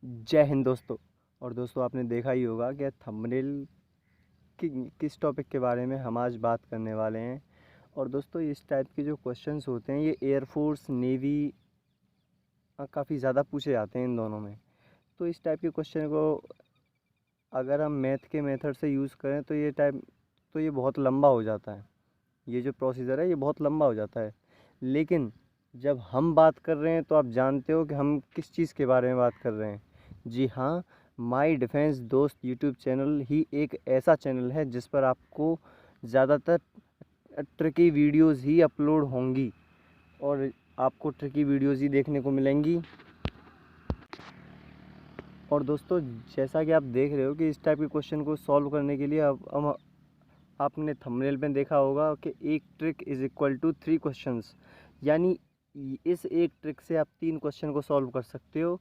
जय हिंद दोस्तों। और दोस्तों आपने देखा ही होगा कि थंबनेल किस टॉपिक के बारे में हम आज बात करने वाले हैं। और दोस्तों इस टाइप के जो क्वेश्चंस होते हैं ये एयरफोर्स नेवी काफ़ी ज़्यादा पूछे जाते हैं इन दोनों में। तो इस टाइप के क्वेश्चन को अगर हम मैथ के मेथड से यूज़ करें तो ये बहुत लंबा हो जाता है। ये जो प्रोसीजर है ये बहुत लंबा हो जाता है। लेकिन जब हम बात कर रहे हैं तो आप जानते हो कि हम किस चीज़ के बारे में बात कर रहे हैं। जी हाँ, माई डिफेंस दोस्त यूट्यूब चैनल ही एक ऐसा चैनल है जिस पर आपको ज़्यादातर ट्रिकी वीडियोस ही अपलोड होंगी और आपको ट्रिकी वीडियोस ही देखने को मिलेंगी। और दोस्तों जैसा कि आप देख रहे हो कि इस टाइप के क्वेश्चन को सॉल्व करने के लिए अब आपने थंबनेल में देखा होगा कि एक trick is equal to 3 questions, यानी इस एक ट्रिक से आप 3 क्वेश्चन को सॉल्व कर सकते हो।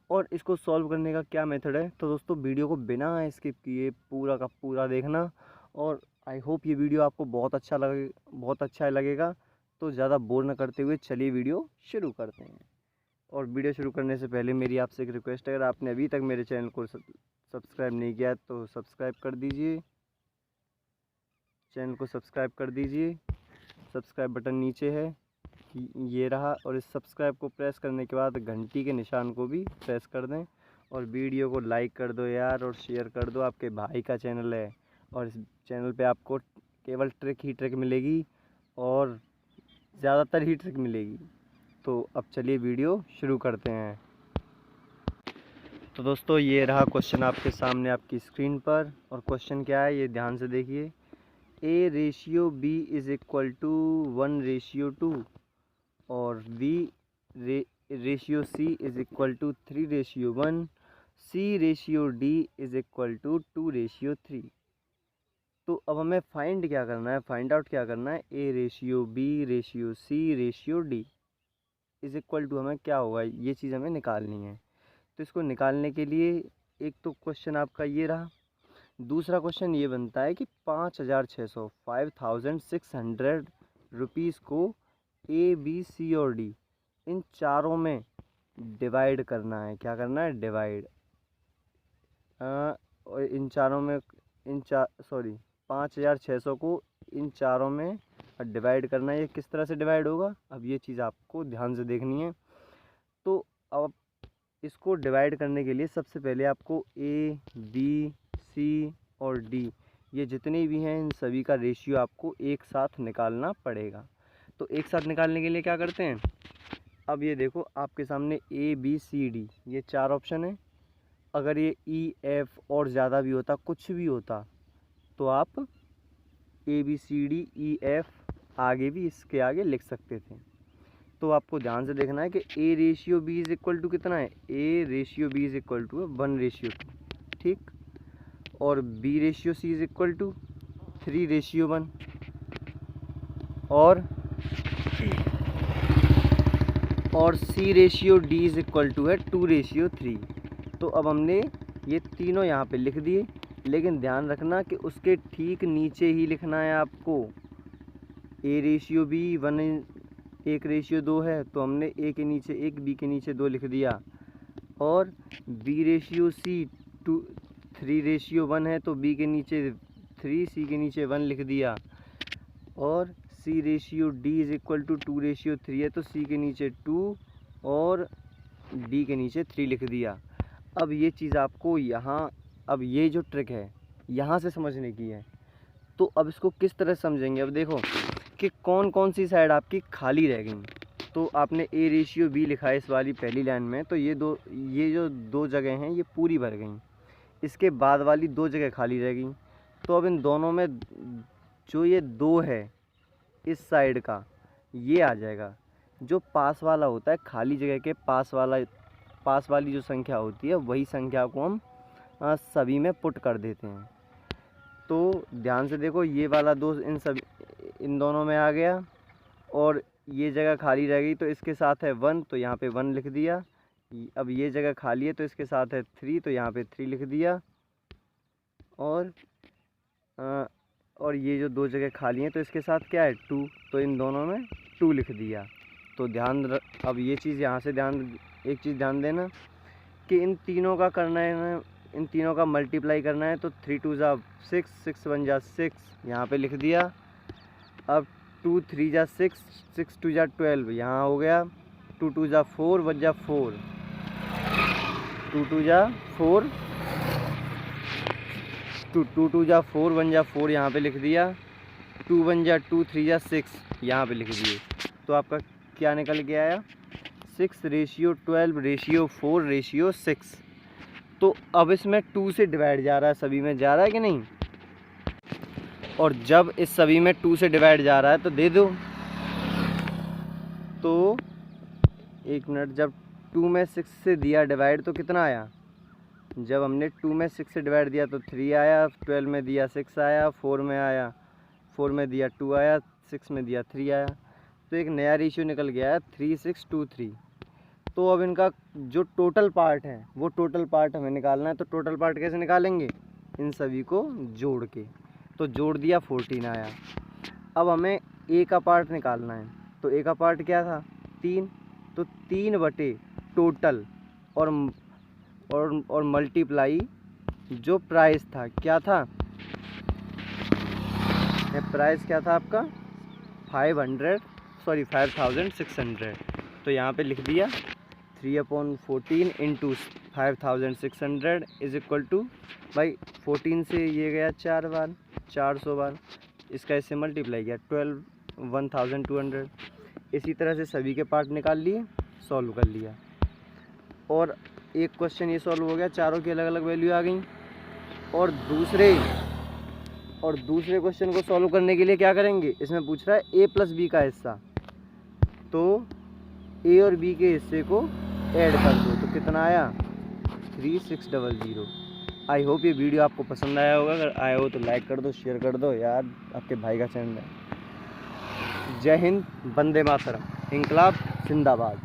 और इसको सॉल्व करने का क्या मेथड है, तो दोस्तों वीडियो को बिना स्किप किए पूरा का पूरा देखना। और आई होप ये वीडियो आपको बहुत अच्छा लगेगा। तो ज़्यादा बोर न करते हुए चलिए वीडियो शुरू करते हैं। और वीडियो शुरू करने से पहले मेरी आपसे एक रिक्वेस्ट है, अगर आपने अभी तक मेरे चैनल को सब्सक्राइब नहीं किया तो सब्सक्राइब कर दीजिए। चैनल को सब्सक्राइब कर दीजिए। सब्सक्राइब बटन नीचे है, ये रहा। और इस सब्सक्राइब को प्रेस करने के बाद घंटी के निशान को भी प्रेस कर दें। और वीडियो को लाइक कर दो यार, और शेयर कर दो। आपके भाई का चैनल है और इस चैनल पे आपको केवल ट्रिक मिलेगी और ज़्यादातर ही ट्रिक मिलेगी। तो अब चलिए वीडियो शुरू करते हैं। तो दोस्तों ये रहा क्वेश्चन आपके सामने आपकी स्क्रीन पर। और क्वेश्चन क्या है ये ध्यान से देखिए। A/B इज़ इक्वल टू 1/2 और B/C is equal to 3/1, C/D is equal to 2/3। तो अब हमें फाइंड आउट क्या करना है। A/B/C/D इज़ इक्वल टू हमें क्या होगा, ये चीज़ हमें निकालनी है। तो इसको निकालने के लिए एक तो क्वेश्चन आपका ये रहा। दूसरा क्वेश्चन ये बनता है कि 5600 रुपीज़ को A, B, C और D इन चारों में डिवाइड करना है। क्या करना है, डिवाइड। और इन चारों में 5600 को इन चारों में डिवाइड करना है। ये किस तरह से डिवाइड होगा, अब ये चीज़ आपको ध्यान से देखनी है। तो अब इसको डिवाइड करने के लिए सबसे पहले आपको A, B, C और D ये जितने भी हैं इन सभी का रेशियो आपको एक साथ निकालना पड़ेगा। तो एक साथ निकालने के लिए क्या करते हैं, अब ये देखो आपके सामने A, B, C, D ये 4 ऑप्शन है। अगर ये E, F और ज़्यादा भी होता, कुछ भी होता, तो आप A, B, C, D, E, F आगे भी इसके आगे लिख सकते थे। तो आपको ध्यान से देखना है कि A/B इज़ इक्वल टू कितना है। A/B इज़ इक्वल टू 1/2, ठीक। और B/C इज़ इक्वल टू 3/1 और C/D इज़ इक्वल टू है 2/3। तो अब हमने ये तीनों यहाँ पे लिख दिए, लेकिन ध्यान रखना कि उसके ठीक नीचे ही लिखना है आपको। A/B 1:2 है तो हमने A के नीचे 1, B के नीचे 2 लिख दिया। और B/C 3/1 है तो B के नीचे 3, C के नीचे 1 लिख दिया। और C/D इज़ इक्वल टू 2/3 है तो C के नीचे 2 और D के नीचे 3 लिख दिया। अब ये चीज़ आपको यहाँ, अब ये जो ट्रिक है यहाँ से समझने की है। तो अब इसको किस तरह समझेंगे, अब देखो कि कौन कौन सी साइड आपकी खाली रह गई। तो आपने A/B लिखा है इस वाली पहली लाइन में, तो ये जो दो जगह हैं ये पूरी भर गई। इसके बाद वाली 2 जगह खाली रह गई। तो अब इन दोनों में जो ये 2 है इस साइड का ये आ जाएगा। जो पास वाला होता है खाली जगह के पास वाली जो संख्या होती है वही संख्या को हम सभी में पुट कर देते हैं। तो ध्यान से देखो ये वाला 2 इन दोनों में आ गया और ये जगह खाली रह गई तो इसके साथ है 1 तो यहाँ पे 1 लिख दिया। अब ये जगह खाली है तो इसके साथ है 3 तो यहाँ पे 3 लिख दिया। और ये जो 2 जगह खाली हैं तो इसके साथ क्या है 2 तो इन दोनों में 2 लिख दिया। तो अब ये चीज़ यहाँ से एक चीज़ ध्यान देना कि इन तीनों का करना है, इन तीनों का मल्टीप्लाई करना है। तो 3 2 जा 6, 6 1 जा 6, यहाँ पे लिख दिया। अब 2 3 जा 6, 6 2 जा 12, यहाँ हो गया। 2 2 जा 4, 1 जा 4, 2 2 जा 4, 2 2 जा 4, 1 जा 4, यहाँ पे लिख दिया। 2 1 जा 2, 3 जा 6, यहाँ पे लिख दिए। तो आपका क्या निकल के आया? 6:12:4:6। तो अब इसमें 2 से डिवाइड जा रहा है, सभी में जा रहा है कि नहीं? और जब इस सभी में 2 से डिवाइड जा रहा है तो दे दो। तो एक मिनट, जब 2 में 6 से दिया डिवाइड तो कितना आया? जब हमने 2 में 6 से डिवाइड दिया तो 3 आया, 12 में दिया 6 आया, 4 में आया, 4 में दिया 2 आया, 6 में दिया 3 आया। तो एक नया रेशियो निकल गया है 3 6 2 3। तो अब इनका जो टोटल पार्ट है वो टोटल पार्ट हमें निकालना है। तो टोटल पार्ट कैसे निकालेंगे? इन सभी को जोड़ के। तो जोड़ दिया 14 आया। अब हमें ए का पार्ट निकालना है। तो ए का पार्ट क्या था? 3। तो 3 बटे टोटल और मल्टीप्लाई जो प्राइस था, क्या था? प्राइस क्या था आपका? 5600। तो यहाँ पे लिख दिया 3/14 इंटू 5600 इज इक्वल टू, भाई 14 से ये गया 4 बार, 400 बार, इसका इससे मल्टीप्लाई किया 1200। इसी तरह से सभी के पार्ट निकाल लिए, सॉल्व कर लिया। और एक क्वेश्चन ये सॉल्व हो गया, चारों की अलग अलग वैल्यू आ गई। और दूसरे क्वेश्चन को सॉल्व करने के लिए क्या करेंगे? इसमें पूछ रहा है a प्लस बी का हिस्सा, तो a और b के हिस्से को ऐड कर दो। तो कितना आया? 3600। आई होप ये वीडियो आपको पसंद आया होगा। अगर आया हो तो लाइक कर दो, शेयर कर दो यार, आपके भाई का चैनल है। जय हिंद, वंदे मातरम, इंकलाब जिंदाबाद।